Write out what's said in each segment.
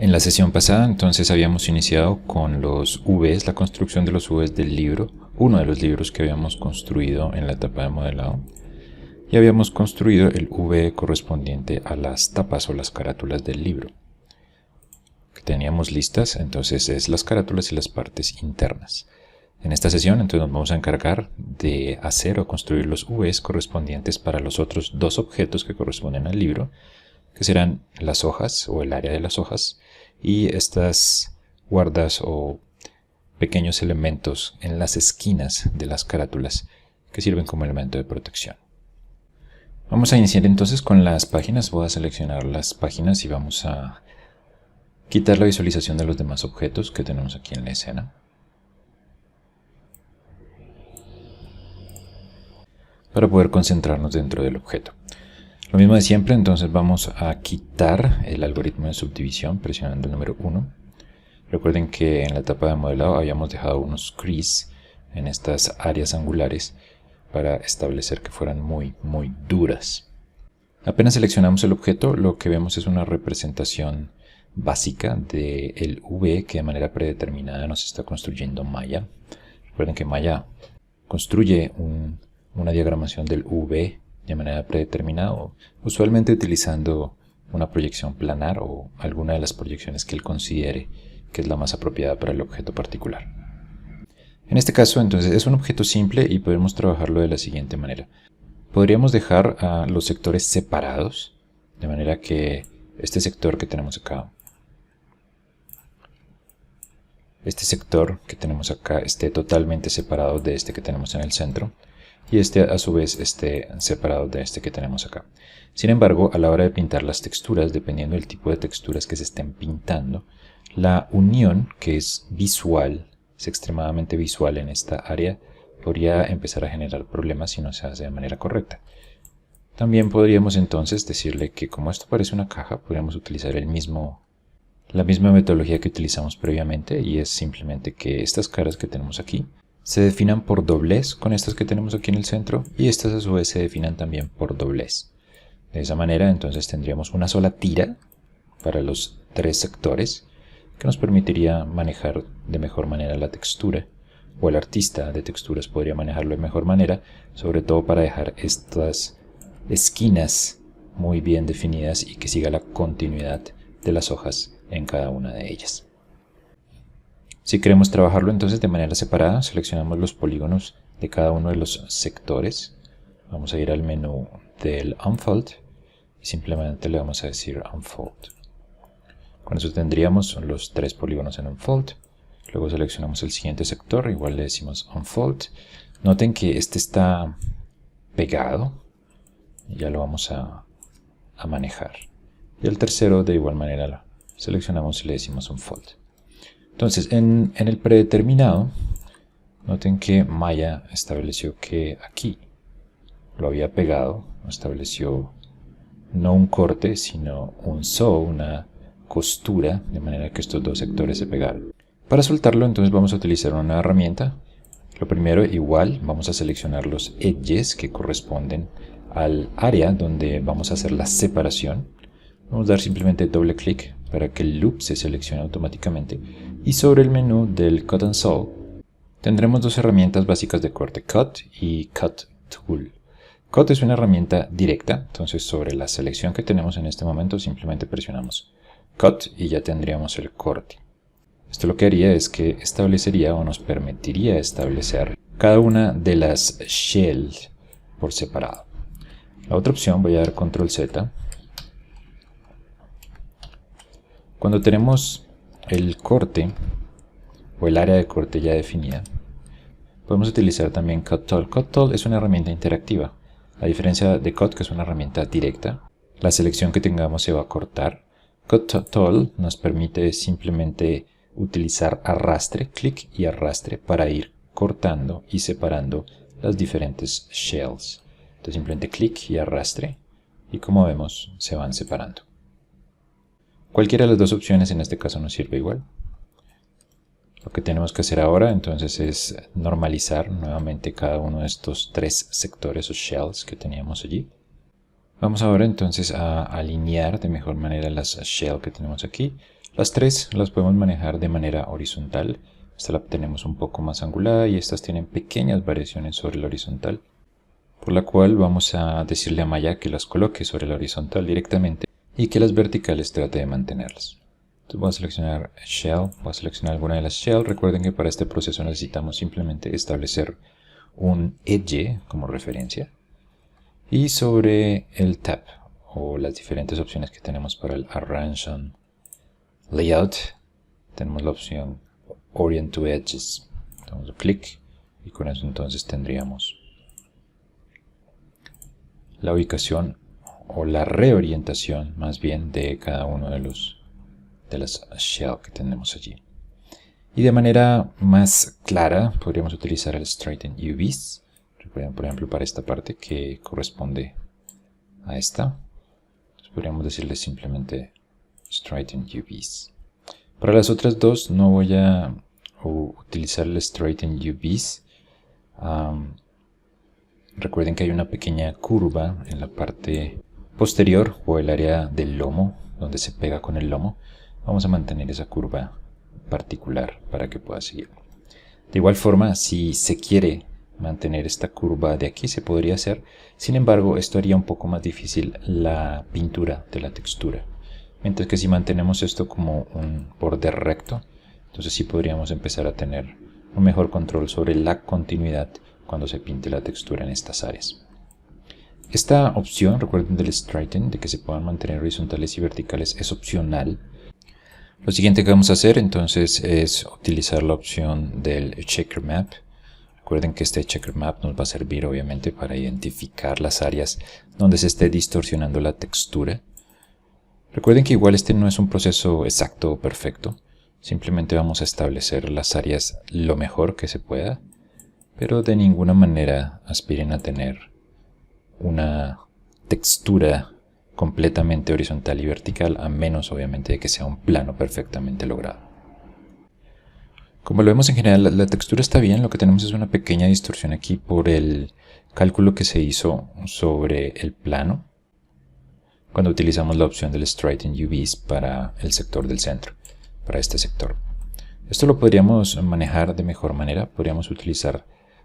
En la sesión pasada entonces habíamos iniciado con los Vs, la construcción de los Vs del libro, uno de los libros que habíamos construido en la etapa de modelado. Y habíamos construido el V correspondiente a las tapas o las carátulas del libro. Que teníamos listas, entonces es las carátulas y las partes internas. En esta sesión entonces nos vamos a encargar de hacer o construir los Vs correspondientes para los otros dos objetos que corresponden al libro, que serán las hojas o el área de las hojas y estas guardas o pequeños elementos en las esquinas de las carátulas que sirven como elemento de protección. Vamos a iniciar entonces con las páginas. Voy a seleccionar las páginas y vamos a quitar la visualización de los demás objetos que tenemos aquí en la escena. Para poder concentrarnos dentro del objeto. Lo mismo de siempre, entonces vamos a quitar el algoritmo de subdivisión presionando el número 1. Recuerden que en la etapa de modelado habíamos dejado unos crease en estas áreas angulares para establecer que fueran muy duras. Apenas seleccionamos el objeto, lo que vemos es una representación básica del V que de manera predeterminada nos está construyendo Maya. Recuerden que Maya construye una diagramación del V de manera predeterminada, usualmente utilizando una proyección planar o alguna de las proyecciones que él considere que es la más apropiada para el objeto particular. En este caso, entonces, es un objeto simple y podemos trabajarlo de la siguiente manera. Podríamos dejar a los sectores separados, de manera que este sector que tenemos acá, esté totalmente separado de este que tenemos en el centro, y este a su vez esté separado de este que tenemos acá. Sin embargo, a la hora de pintar las texturas, dependiendo del tipo de texturas que se estén pintando, la unión, que es visual, es extremadamente visual en esta área, podría empezar a generar problemas si no se hace de manera correcta. También podríamos entonces decirle que como esto parece una caja, podríamos utilizar la misma metodología que utilizamos previamente, y es simplemente que estas caras que tenemos aquí se definan por doblez con estas que tenemos aquí en el centro, y estas a su vez se definan también por doblez. De esa manera entonces tendríamos una sola tira para los tres sectores que nos permitiría manejar de mejor manera la textura, o el artista de texturas podría manejarlo de mejor manera, sobre todo para dejar estas esquinas muy bien definidas y que siga la continuidad de las hojas en cada una de ellas. Si queremos trabajarlo entonces de manera separada, seleccionamos los polígonos de cada uno de los sectores. Vamos a ir al menú del Unfold y simplemente le vamos a decir Unfold. Con eso tendríamos los tres polígonos en Unfold. Luego seleccionamos el siguiente sector, igual le decimos Unfold. Noten que este está pegado, y ya lo vamos a manejar. Y el tercero de igual manera seleccionamos y le decimos Unfold. Entonces, en el predeterminado, noten que Maya estableció que aquí lo había pegado, estableció no un corte, sino un sew, una costura, de manera que estos dos sectores se pegaron. Para soltarlo, entonces vamos a utilizar una nueva herramienta. Lo primero, igual, vamos a seleccionar los edges que corresponden al área donde vamos a hacer la separación. Vamos a dar simplemente doble clic para que el loop se seleccione automáticamente. Y sobre el menú del Cut and Sew tendremos dos herramientas básicas de corte, Cut y Cut Tool. Cut es una herramienta directa, entonces sobre la selección que tenemos en este momento simplemente presionamos Cut y ya tendríamos el corte. Esto lo que haría es que establecería o nos permitiría establecer cada una de las shells por separado. La otra opción, voy a dar Control Z. Cuando tenemos el corte o el área de corte ya definida, podemos utilizar también Cut Tool. Cut Tool es una herramienta interactiva. A diferencia de Cut, que es una herramienta directa, la selección que tengamos se va a cortar. Cut Tool nos permite simplemente utilizar arrastre, clic y arrastre para ir cortando y separando las diferentes shells. Entonces simplemente clic y arrastre, y como vemos se van separando. Cualquiera de las dos opciones en este caso nos sirve igual. Lo que tenemos que hacer ahora entonces es normalizar nuevamente cada uno de estos tres sectores o shells que teníamos allí. Vamos ahora entonces a alinear de mejor manera las shells que tenemos aquí. Las tres las podemos manejar de manera horizontal. Esta la tenemos un poco más angulada y estas tienen pequeñas variaciones sobre la horizontal, por la cual vamos a decirle a Maya que las coloque sobre la horizontal directamente y que las verticales trate de mantenerlas. Entonces voy a seleccionar Shell, voy a seleccionar alguna de las Shell. Recuerden que para este proceso necesitamos simplemente establecer un edge como referencia. Y sobre el tab o las diferentes opciones que tenemos para el Arrange on Layout, tenemos la opción Orient to Edges. Damos clic y con eso entonces tendríamos la ubicación o la reorientación más bien de cada uno de las shell que tenemos allí. Y de manera más clara podríamos utilizar el Straighten UVs. Recuerden, por ejemplo, para esta parte que corresponde a esta. Entonces podríamos decirle simplemente Straighten UVs. Para las otras dos no voy a utilizar el Straighten UVs. Recuerden que hay una pequeña curva en la parte posterior o el área del lomo, donde se pega con el lomo. Vamos a mantener esa curva particular para que pueda seguir. De igual forma, si se quiere mantener esta curva de aquí, se podría hacer. Sin embargo, esto haría un poco más difícil la pintura de la textura. Mientras que si mantenemos esto como un borde recto, entonces sí podríamos empezar a tener un mejor control sobre la continuidad cuando se pinte la textura en estas áreas. Esta opción, recuerden del Straighten, de que se puedan mantener horizontales y verticales, es opcional. Lo siguiente que vamos a hacer entonces es utilizar la opción del Checker Map. Recuerden que este Checker Map nos va a servir obviamente para identificar las áreas donde se esté distorsionando la textura. Recuerden que igual este no es un proceso exacto o perfecto. Simplemente vamos a establecer las áreas lo mejor que se pueda, pero de ninguna manera aspiren a tener una textura completamente horizontal y vertical, a menos obviamente de que sea un plano perfectamente logrado. Como lo vemos en general, la textura está bien, lo que tenemos es una pequeña distorsión aquí por el cálculo que se hizo sobre el plano cuando utilizamos la opción del Straighten UVs para el sector del centro, para este sector. Esto lo podríamos manejar de mejor manera, podríamos utilizar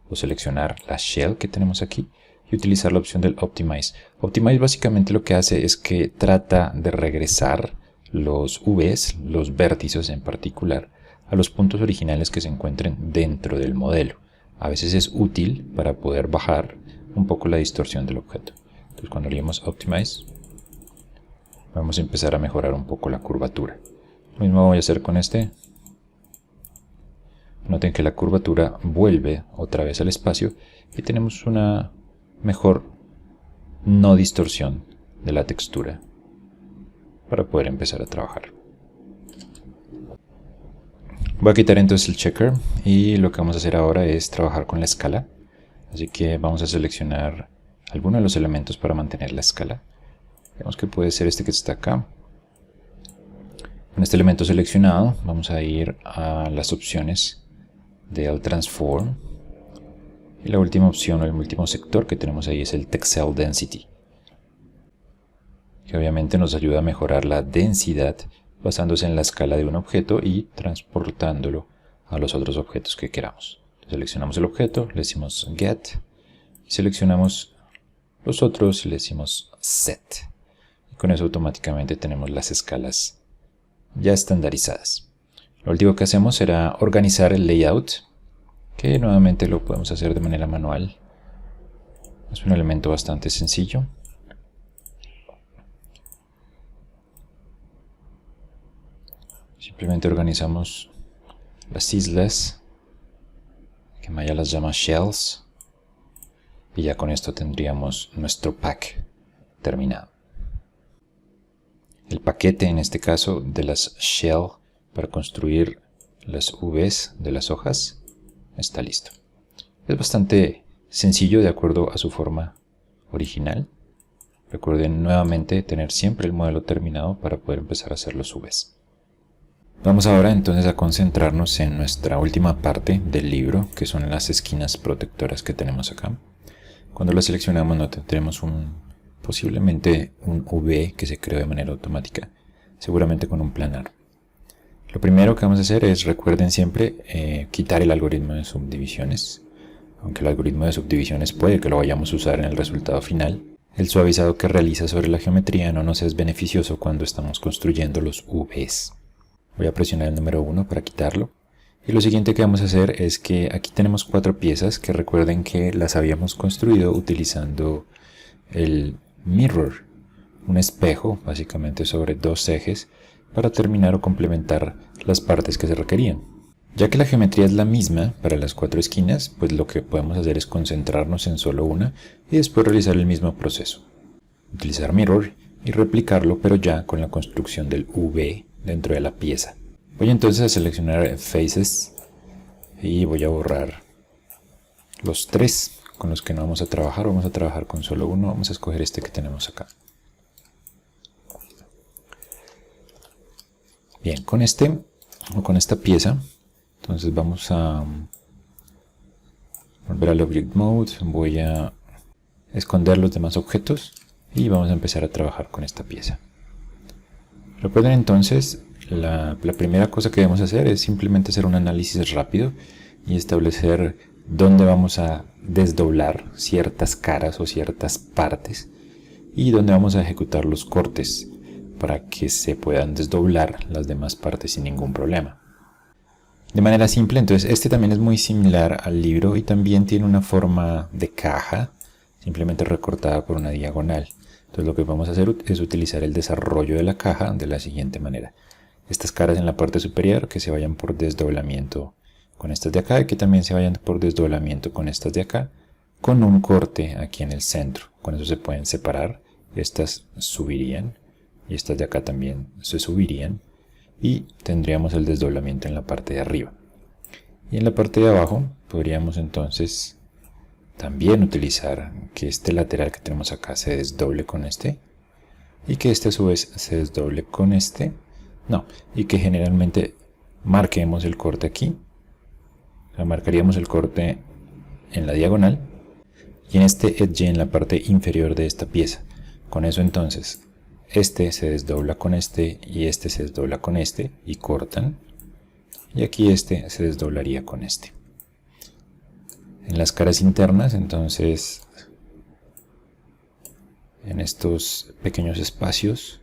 o seleccionar la shell que tenemos aquí y utilizar la opción del Optimize. Optimize básicamente lo que hace es que trata de regresar los Vs, los vértices en particular, a los puntos originales que se encuentren dentro del modelo. A veces es útil para poder bajar un poco la distorsión del objeto. Entonces cuando le damos Optimize, vamos a empezar a mejorar un poco la curvatura. Lo mismo voy a hacer con este. Noten que la curvatura vuelve otra vez al espacio y tenemos una mejor no distorsión de la textura para poder empezar a trabajar. Voy a quitar entonces el checker y lo que vamos a hacer ahora es trabajar con la escala. Así que vamos a seleccionar alguno de los elementos para mantener la escala. Vemos que puede ser este que está acá. Con este elemento seleccionado vamos a ir a las opciones del Transform. Y la última opción o el último sector que tenemos ahí es el Texel Density, que obviamente nos ayuda a mejorar la densidad basándose en la escala de un objeto y transportándolo a los otros objetos que queramos. Seleccionamos el objeto, le decimos Get, y seleccionamos los otros y le decimos Set. Y con eso automáticamente tenemos las escalas ya estandarizadas. Lo último que hacemos será organizar el layout, que nuevamente lo podemos hacer de manera manual. Es un elemento bastante sencillo. Simplemente organizamos las islas, que Maya las llama shells, y ya con esto tendríamos nuestro pack terminado. El paquete, en este caso, de las shell para construir las Vs de las hojas está listo. Es bastante sencillo de acuerdo a su forma original. Recuerden nuevamente tener siempre el modelo terminado para poder empezar a hacer los Vs. Vamos ahora entonces a concentrarnos en nuestra última parte del libro, que son las esquinas protectoras que tenemos acá. Cuando las seleccionamos tenemos posiblemente un V que se creó de manera automática, seguramente con un planar. Lo primero que vamos a hacer es, recuerden siempre, quitar el algoritmo de subdivisiones. Aunque el algoritmo de subdivisiones puede que lo vayamos a usar en el resultado final, el suavizado que realiza sobre la geometría no nos es beneficioso cuando estamos construyendo los Vs. Voy a presionar el número 1 para quitarlo. Y lo siguiente que vamos a hacer es que aquí tenemos 4 piezas que recuerden que las habíamos construido utilizando el mirror, un espejo básicamente sobre 2 ejes para terminar o complementar las partes que se requerían. Ya que la geometría es la misma para las 4 esquinas, pues lo que podemos hacer es concentrarnos en solo una y después realizar el mismo proceso. Utilizar mirror y replicarlo, pero ya con la construcción del V dentro de la pieza. Voy entonces a seleccionar Faces y voy a borrar los 3 con los que no vamos a trabajar. Vamos a trabajar con solo uno. Vamos a escoger este que tenemos acá. Bien, con este o con esta pieza, entonces vamos a volver al Object Mode. Voy a esconder los demás objetos y vamos a empezar a trabajar con esta pieza. Recuerden entonces, la primera cosa que debemos hacer es simplemente hacer un análisis rápido y establecer dónde vamos a desdoblar ciertas caras o ciertas partes y dónde vamos a ejecutar los cortes para que se puedan desdoblar las demás partes sin ningún problema. De manera simple, entonces este también es muy similar al libro y también tiene una forma de caja, simplemente recortada por una diagonal. Entonces lo que vamos a hacer es utilizar el desarrollo de la caja de la siguiente manera. Estas caras en la parte superior que se vayan por desdoblamiento con estas de acá y que también se vayan por desdoblamiento con estas de acá, con un corte aquí en el centro. Con eso se pueden separar, estas subirían y estas de acá también se subirían y tendríamos el desdoblamiento en la parte de arriba. Y en la parte de abajo podríamos entonces también utilizar que este lateral que tenemos acá se desdoble con este y que este a su vez se desdoble con este, y que generalmente marquemos el corte aquí, o sea, marcaríamos el corte en la diagonal y en este edge en la parte inferior de esta pieza. Con eso entonces este se desdobla con este y este se desdobla con este y cortan, y aquí este se desdoblaría con este. En las caras internas, entonces, en estos pequeños espacios,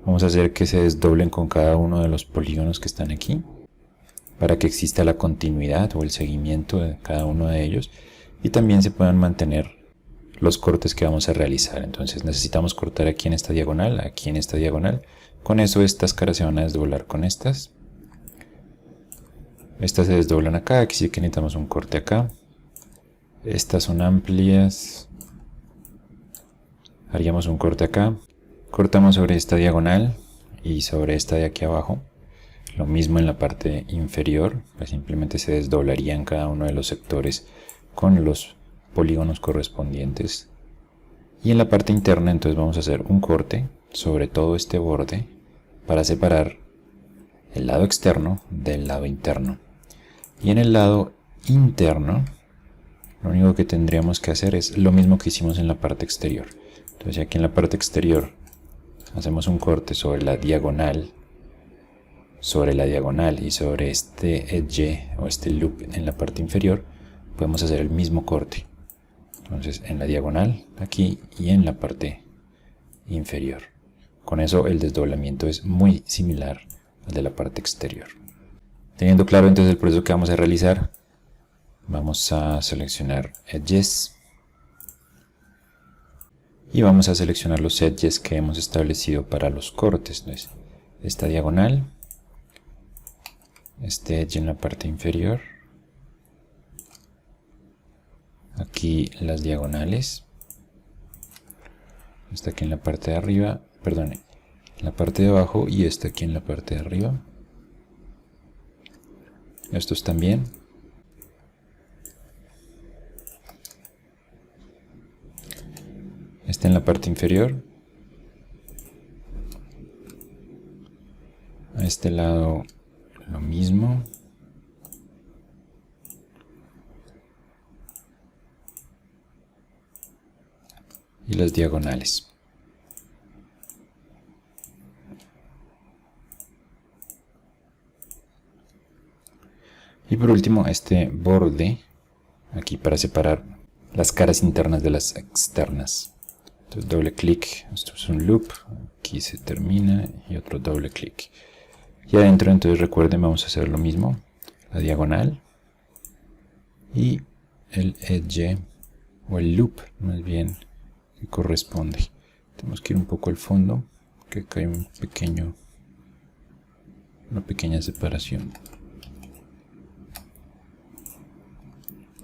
vamos a hacer que se desdoblen con cada uno de los polígonos que están aquí, para que exista la continuidad o el seguimiento de cada uno de ellos, y también se puedan mantener los cortes que vamos a realizar. Entonces necesitamos cortar aquí en esta diagonal, aquí en esta diagonal. Con eso estas caras se van a desdoblar con estas. Estas se desdoblan acá, aquí sí que necesitamos un corte acá. Estas son amplias. Haríamos un corte acá. Cortamos sobre esta diagonal y sobre esta de aquí abajo. Lo mismo en la parte inferior, pues simplemente se desdoblarían cada uno de los sectores con los polígonos correspondientes. Y en la parte interna entonces vamos a hacer un corte sobre todo este borde para separar el lado externo del lado interno. Y en el lado interno lo único que tendríamos que hacer es lo mismo que hicimos en la parte exterior. Entonces aquí en la parte exterior hacemos un corte sobre la diagonal y sobre este edge o este loop en la parte inferior podemos hacer el mismo corte. Entonces en la diagonal aquí y en la parte inferior. Con eso el desdoblamiento es muy similar al de la parte exterior. Teniendo claro entonces el proceso que vamos a realizar, vamos a seleccionar Edges y vamos a seleccionar los edges que hemos establecido para los cortes. Entonces, esta diagonal, este edge en la parte inferior, aquí las diagonales, esta aquí en la parte de arriba, perdón, en la parte de abajo y esta aquí en la parte de arriba. Estos también. Este en la parte inferior. A este lado lo mismo. Y las diagonales. Y por último, este borde aquí para separar las caras internas de las externas. Entonces doble clic, esto es un loop, aquí se termina y otro doble clic. Y adentro, entonces recuerden, vamos a hacer lo mismo, la diagonal y el edge o el loop más bien que corresponde. Tenemos que ir un poco al fondo, que acá hay una pequeña separación.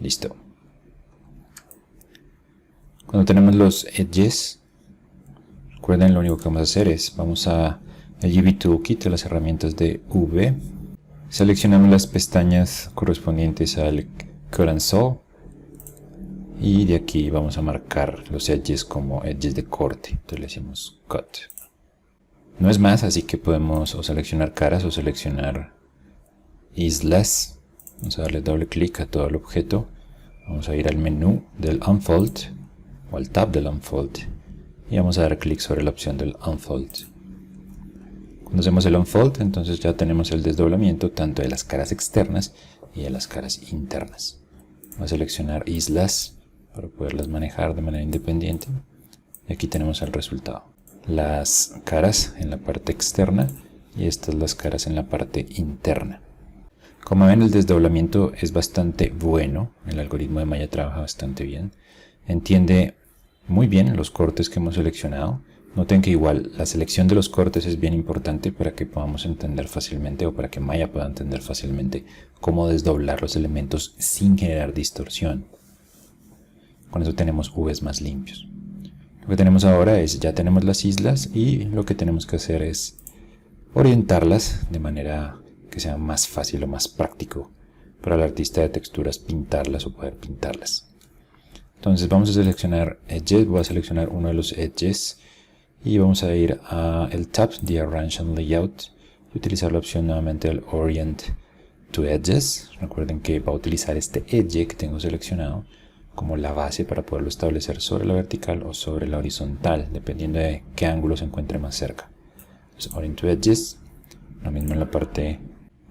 Listo. Cuando tenemos los edges, recuerden, lo único que vamos a hacer es, vamos a el GB Toolkit, las herramientas de V, seleccionamos las pestañas correspondientes al Cut and Saw, y de aquí vamos a marcar los edges como edges de corte, entonces le decimos Cut. No es más, así que podemos o seleccionar caras o seleccionar islas. Vamos a darle doble clic a todo el objeto, vamos a ir al menú del Unfold, o al tab del Unfold, y vamos a dar clic sobre la opción del Unfold. Cuando hacemos el Unfold, entonces ya tenemos el desdoblamiento tanto de las caras externas y de las caras internas. Vamos a seleccionar islas para poderlas manejar de manera independiente, y aquí tenemos el resultado. Las caras en la parte externa y estas las caras en la parte interna. Como ven, el desdoblamiento es bastante bueno, el algoritmo de Maya trabaja bastante bien, entiende muy bien los cortes que hemos seleccionado. Noten que igual la selección de los cortes es bien importante para que podamos entender fácilmente, o para que Maya pueda entender fácilmente, cómo desdoblar los elementos sin generar distorsión. Con eso tenemos Vs más limpios. Lo que tenemos ahora es, ya tenemos las islas, y lo que tenemos que hacer es orientarlas de manera que sea más fácil o más práctico para el artista de texturas pintarlas o poder pintarlas. Entonces vamos a seleccionar Edges, voy a seleccionar uno de los Edges y vamos a ir al tab de Arrange and Layout y utilizar la opción nuevamente del Orient to Edges. Recuerden que va a utilizar este Edge que tengo seleccionado como la base para poderlo establecer sobre la vertical o sobre la horizontal, dependiendo de qué ángulo se encuentre más cerca. Entonces, Orient to Edges, lo mismo en la parte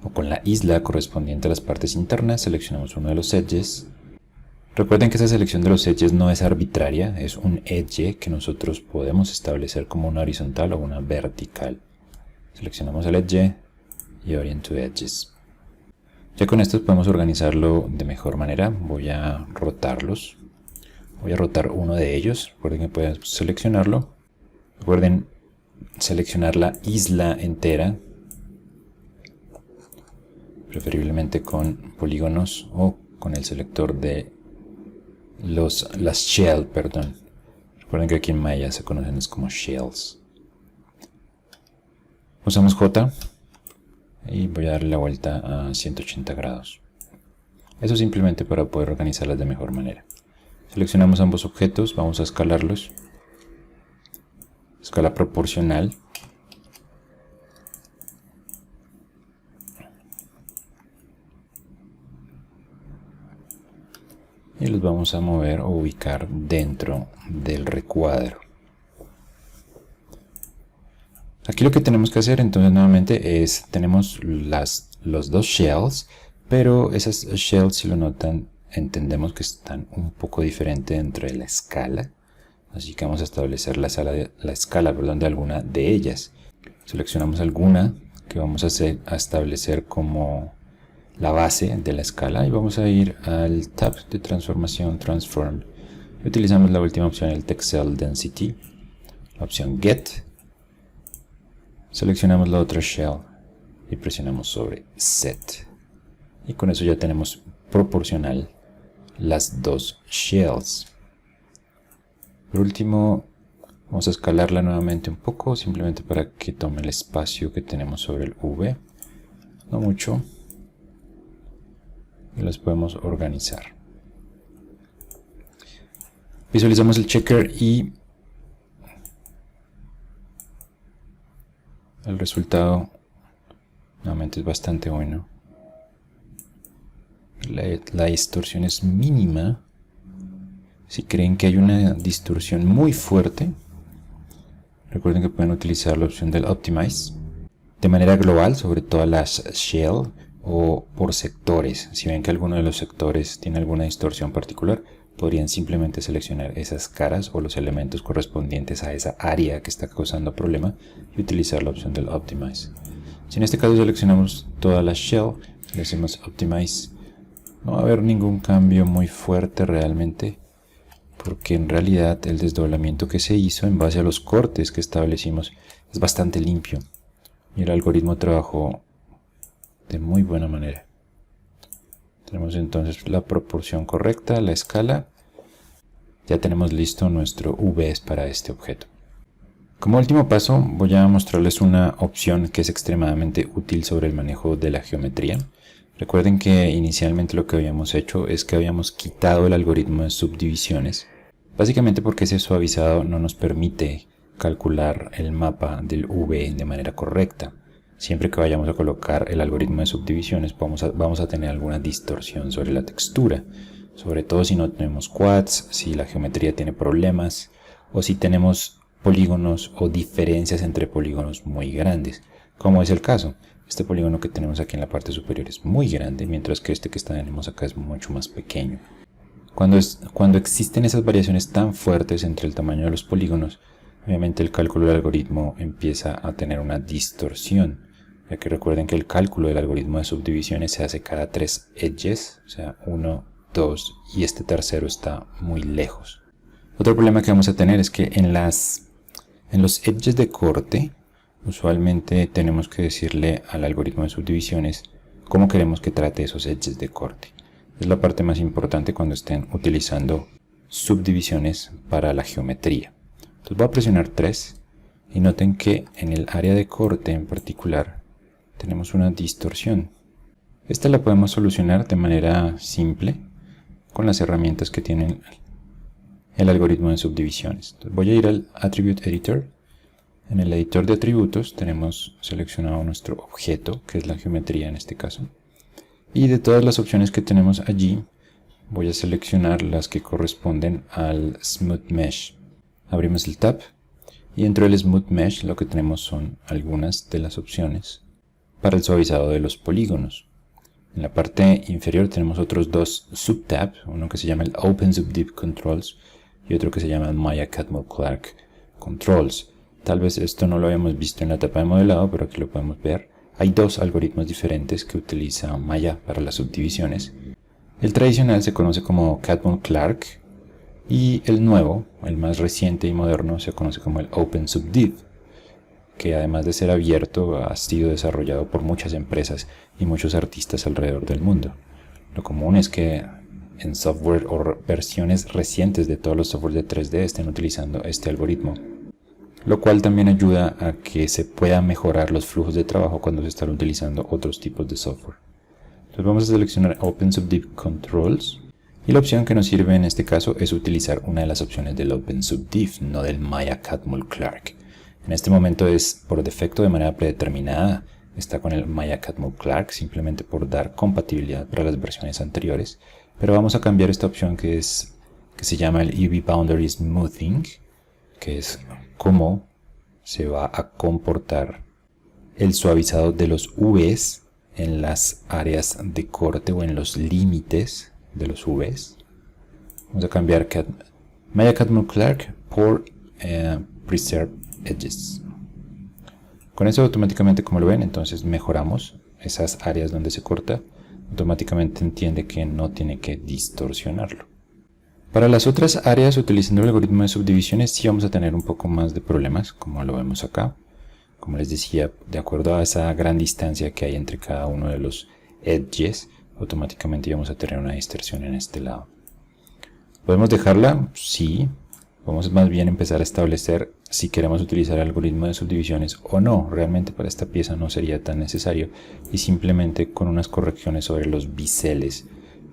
o con la isla correspondiente a las partes internas, seleccionamos uno de los edges. Recuerden que esa selección de los edges no es arbitraria, es un edge que nosotros podemos establecer como una horizontal o una vertical. Seleccionamos el edge y Orient to Edges. Ya con esto podemos organizarlo de mejor manera. Voy a rotarlos. Voy a rotar uno de ellos. Recuerden que pueden seleccionarlo. Recuerden seleccionar la isla entera, preferiblemente con polígonos o con el selector de las shell, perdón. Recuerden que aquí en Maya se conocen como shells. Usamos J y voy a darle la vuelta a 180 grados. Eso simplemente para poder organizarlas de mejor manera. Seleccionamos ambos objetos, vamos a escalarlos. Escala proporcional. Y los vamos a mover o ubicar dentro del recuadro. Aquí lo que tenemos que hacer entonces nuevamente es, tenemos los dos shells, pero esas shells, si lo notan, entendemos que están un poco diferentes dentro de la escala. Así que vamos a establecer la escala de alguna de ellas. Seleccionamos alguna que vamos a establecer como la base de la escala y vamos a ir al tab de transformación Transform. Y utilizamos la última opción, el Texel Density, la opción Get. Seleccionamos la otra shell y presionamos sobre Set. Y con eso ya tenemos proporcional las dos shells. Por último, vamos a escalarla nuevamente un poco, simplemente para que tome el espacio que tenemos sobre el V. No mucho. Y las podemos organizar. Visualizamos el checker y el resultado nuevamente es bastante bueno. La distorsión es mínima. Si creen que hay una distorsión muy fuerte, recuerden que pueden utilizar la opción del Optimize. De manera global, sobre todas las shell, o por sectores. Si ven que alguno de los sectores tiene alguna distorsión particular, podrían simplemente seleccionar esas caras o los elementos correspondientes a esa área que está causando problema y utilizar la opción del Optimize. Si en este caso seleccionamos toda la shell, le hacemos Optimize, no va a haber ningún cambio muy fuerte realmente, porque en realidad el desdoblamiento que se hizo en base a los cortes que establecimos es bastante limpio y el algoritmo trabajó de muy buena manera. Tenemos entonces la proporción correcta, la escala. Ya tenemos listo nuestro VS para este objeto. Como último paso voy a mostrarles una opción que es extremadamente útil sobre el manejo de la geometría. Recuerden que inicialmente lo que habíamos hecho es que habíamos quitado el algoritmo de subdivisiones, básicamente porque ese suavizado no nos permite calcular el mapa del V de manera correcta. Siempre que vayamos a colocar el algoritmo de subdivisiones vamos a tener alguna distorsión sobre la textura, sobre todo si no tenemos quads, si la geometría tiene problemas o si tenemos polígonos o diferencias entre polígonos muy grandes, como es el caso. Este polígono que tenemos aquí en la parte superior es muy grande, mientras que este que tenemos acá es mucho más pequeño. Cuando existen esas variaciones tan fuertes entre el tamaño de los polígonos, obviamente el cálculo del algoritmo empieza a tener una distorsión, ya que recuerden que el cálculo del algoritmo de subdivisiones se hace cada 3 edges, o sea 1, 2 y este tercero está muy lejos. Otro problema que vamos a tener es que en los edges de corte, usualmente tenemos que decirle al algoritmo de subdivisiones cómo queremos que trate esos edges de corte. Es la parte más importante cuando estén utilizando subdivisiones para la geometría. Entonces voy a presionar 3 y noten que en el área de corte en particular tenemos una distorsión. Esta la podemos solucionar de manera simple con las herramientas que tienen el algoritmo de subdivisiones. Entonces voy a ir al Attribute Editor. En el editor de atributos tenemos seleccionado nuestro objeto, que es la geometría en este caso. Y de todas las opciones que tenemos allí, voy a seleccionar las que corresponden al Smooth Mesh. Abrimos el tab y dentro del Smooth Mesh lo que tenemos son algunas de las opciones para el suavizado de los polígonos. En la parte inferior tenemos otros dos subtabs, uno que se llama el Open Subdiv Controls y otro que se llama el Maya Catmull-Clark Controls. Tal vez esto no lo habíamos visto en la etapa de modelado, pero aquí lo podemos ver. Hay dos algoritmos diferentes que utiliza Maya para las subdivisiones. El tradicional se conoce como Catmull-Clark y el nuevo, el más reciente y moderno, se conoce como el Open Subdiv, que además de ser abierto ha sido desarrollado por muchas empresas y muchos artistas alrededor del mundo. Lo común es que en software o versiones recientes de todos los softwares de 3D estén utilizando este algoritmo, lo cual también ayuda a que se puedan mejorar los flujos de trabajo cuando se están utilizando otros tipos de software. Entonces vamos a seleccionar Open Subdiv Controls y la opción que nos sirve en este caso es utilizar una de las opciones del Open Subdiv, no del Maya Catmull-Clark. En este momento es por defecto de manera predeterminada, está con el Maya Catmull-Clark simplemente por dar compatibilidad para las versiones anteriores, pero vamos a cambiar esta opción que se llama el UV Boundary Smoothing, que es cómo se va a comportar el suavizado de los UVs en las áreas de corte o en los límites de los UVs. Vamos a cambiar Maya Catmull-Clark por Preserve Edges. Con eso automáticamente, como lo ven, entonces mejoramos esas áreas donde se corta. Automáticamente entiende que no tiene que distorsionarlo. Para las otras áreas, utilizando el algoritmo de subdivisiones, sí vamos a tener un poco más de problemas, como lo vemos acá. Como les decía, de acuerdo a esa gran distancia que hay entre cada uno de los edges, automáticamente vamos a tener una distorsión en este lado. ¿Podemos dejarla? Sí. Vamos más bien a empezar a establecer si queremos utilizar el algoritmo de subdivisiones o no. Realmente para esta pieza no sería tan necesario y simplemente con unas correcciones sobre los biseles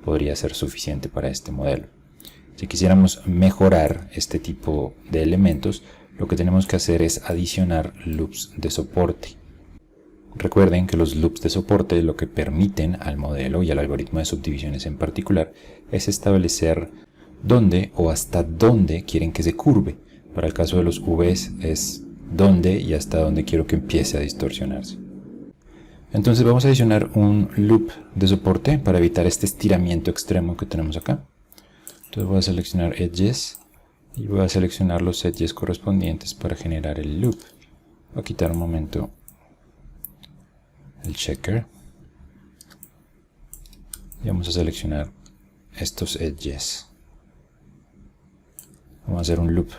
podría ser suficiente para este modelo. Si quisiéramos mejorar este tipo de elementos, lo que tenemos que hacer es adicionar loops de soporte. Recuerden que los loops de soporte lo que permiten al modelo y al algoritmo de subdivisiones en particular es establecer dónde o hasta dónde quieren que se curve. Para el caso de los Vs es dónde y hasta dónde quiero que empiece a distorsionarse. Entonces vamos a adicionar un loop de soporte para evitar este estiramiento extremo que tenemos acá. Entonces voy a seleccionar Edges y voy a seleccionar los edges correspondientes para generar el loop. Voy a quitar un momento el checker y vamos a seleccionar estos edges. Vamos a hacer un loop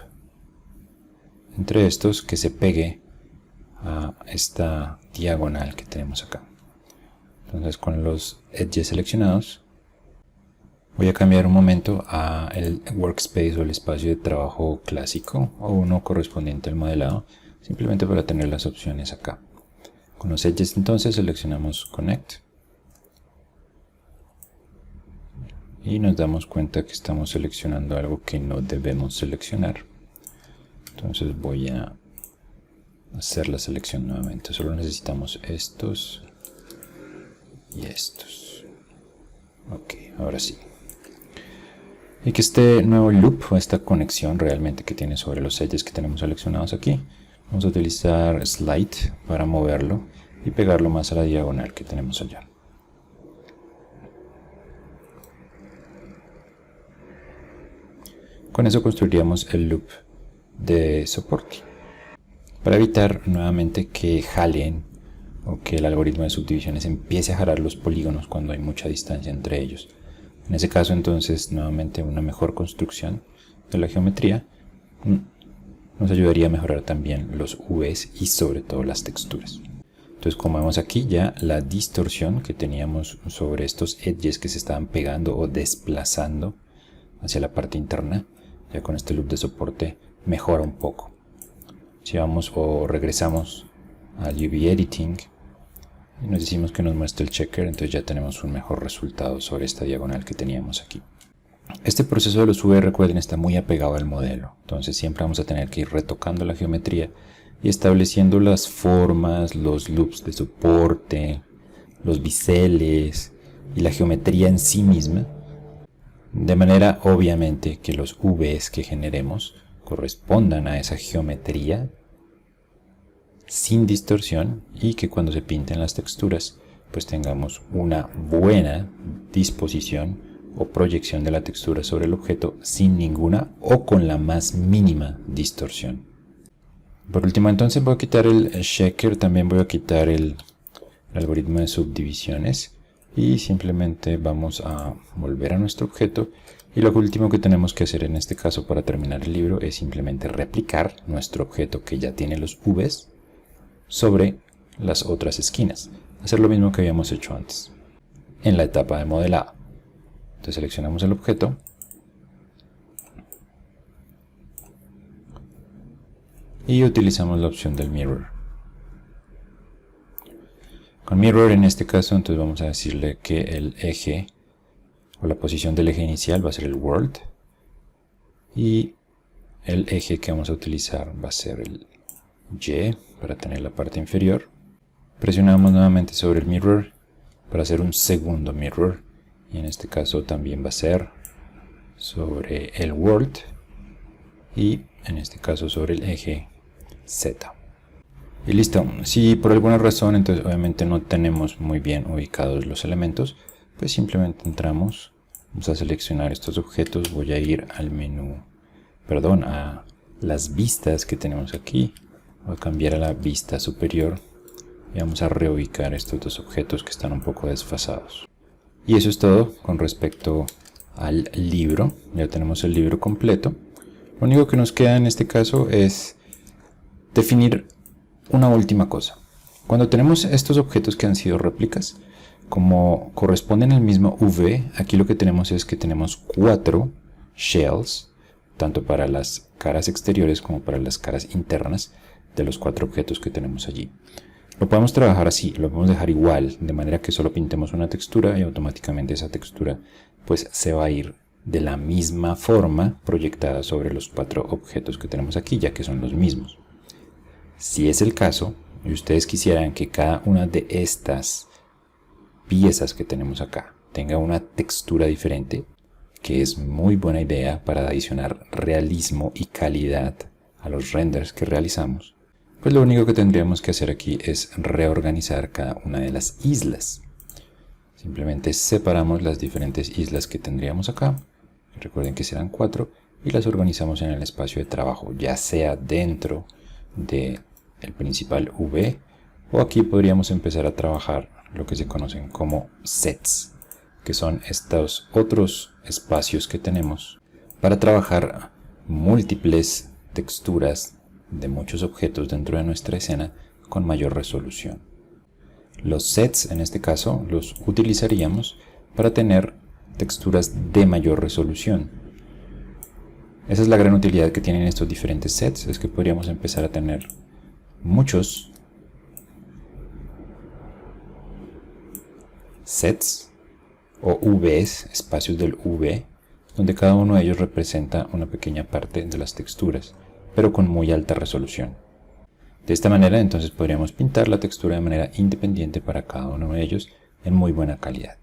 entre estos que se pegue a esta diagonal que tenemos acá. Entonces con los edges seleccionados voy a cambiar un momento a el workspace o el espacio de trabajo clásico o uno correspondiente al modelado, simplemente para tener las opciones acá. Con los edges entonces seleccionamos Connect y nos damos cuenta que estamos seleccionando algo que no debemos seleccionar. Entonces voy a hacer la selección nuevamente. Solo necesitamos estos y estos. Ok, ahora sí. Y que este nuevo loop o esta conexión realmente que tiene sobre los edges que tenemos seleccionados aquí, vamos a utilizar Slide para moverlo y pegarlo más a la diagonal que tenemos allá. Con eso construiríamos el loop de soporte. Para evitar nuevamente que jalen o que el algoritmo de subdivisiones empiece a jalar los polígonos cuando hay mucha distancia entre ellos. En ese caso entonces nuevamente una mejor construcción de la geometría nos ayudaría a mejorar también los UVs y sobre todo las texturas. Entonces como vemos aquí ya la distorsión que teníamos sobre estos edges que se estaban pegando o desplazando hacia la parte interna, ya con este loop de soporte mejora un poco. Si vamos o regresamos al UV Editing y nos decimos que nos muestre el checker, entonces ya tenemos un mejor resultado sobre esta diagonal que teníamos aquí. Este proceso de los UV, recuerden, está muy apegado al modelo, entonces siempre vamos a tener que ir retocando la geometría y estableciendo las formas, los loops de soporte, los biseles y la geometría en sí misma, de manera obviamente que los UVs que generemos correspondan a esa geometría sin distorsión y que cuando se pinten las texturas pues tengamos una buena disposición o proyección de la textura sobre el objeto sin ninguna o con la más mínima distorsión. Por último entonces voy a quitar el checker, también voy a quitar el algoritmo de subdivisiones y simplemente vamos a volver a nuestro objeto. Y lo último que tenemos que hacer en este caso para terminar el libro es simplemente replicar nuestro objeto que ya tiene los Vs sobre las otras esquinas. Hacer lo mismo que habíamos hecho antes en la etapa de modelado. Entonces seleccionamos el objeto y utilizamos la opción del Mirror. Con Mirror en este caso entonces vamos a decirle que el eje o la posición del eje inicial va a ser el World y el eje que vamos a utilizar va a ser el Y para tener la parte inferior. Presionamos nuevamente sobre el Mirror para hacer un segundo Mirror y en este caso también va a ser sobre el World y en este caso sobre el eje Z. Y listo. Si por alguna razón entonces obviamente no tenemos muy bien ubicados los elementos, pues simplemente entramos, vamos a seleccionar estos objetos, voy a ir al menú, a las vistas que tenemos aquí, voy a cambiar a la vista superior y vamos a reubicar estos dos objetos que están un poco desfasados. Y eso es todo con respecto al libro. Ya tenemos el libro completo. Lo único que nos queda en este caso es definir una última cosa. Cuando tenemos estos objetos que han sido réplicas, como corresponden al mismo V, aquí lo que tenemos es que tenemos 4 shells, tanto para las caras exteriores como para las caras internas de los 4 objetos que tenemos allí. Lo podemos trabajar así, lo podemos dejar igual, de manera que solo pintemos una textura y automáticamente esa textura pues se va a ir de la misma forma proyectada sobre los 4 objetos que tenemos aquí, ya que son los mismos. Si es el caso, y ustedes quisieran que cada una de estas piezas que tenemos acá tenga una textura diferente, que es muy buena idea para adicionar realismo y calidad a los renders que realizamos, Pues lo único que tendríamos que hacer aquí es reorganizar cada una de las islas. Simplemente separamos las diferentes islas que tendríamos acá. Recuerden que serán 4 y las organizamos en el espacio de trabajo, ya sea dentro del principal V, o aquí podríamos empezar a trabajar lo que se conocen como sets, que son estos otros espacios que tenemos para trabajar múltiples texturas de muchos objetos dentro de nuestra escena con mayor resolución. Los sets, en este caso, los utilizaríamos para tener texturas de mayor resolución. Esa es la gran utilidad que tienen estos diferentes sets, es que podríamos empezar a tener muchos sets o Vs, espacios del V, donde cada uno de ellos representa una pequeña parte de las texturas, pero con muy alta resolución. De esta manera entonces podríamos pintar la textura de manera independiente para cada uno de ellos en muy buena calidad.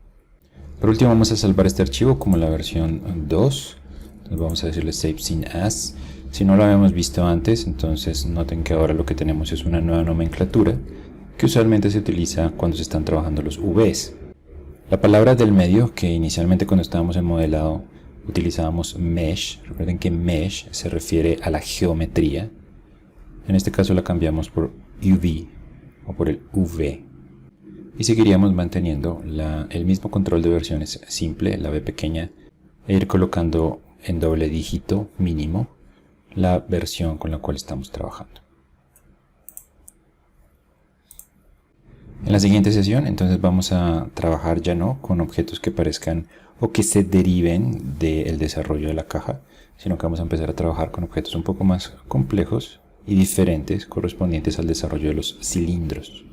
Por último vamos a salvar este archivo como la versión 2. Entonces vamos a decirle Save Scene As. Si no lo habíamos visto antes, entonces noten que ahora lo que tenemos es una nueva nomenclatura que usualmente se utiliza cuando se están trabajando los Vs. La palabra del medio, que inicialmente cuando estábamos en modelado utilizábamos Mesh. Recuerden que Mesh se refiere a la geometría. En este caso la cambiamos por UV o por el UV. Y seguiríamos manteniendo el mismo control de versiones simple, la V pequeña, e ir colocando en doble dígito mínimo la versión con la cual estamos trabajando. En la siguiente sesión entonces vamos a trabajar ya no con objetos que parezcan o que se deriven del desarrollo de la caja, sino que vamos a empezar a trabajar con objetos un poco más complejos y diferentes correspondientes al desarrollo de los cilindros.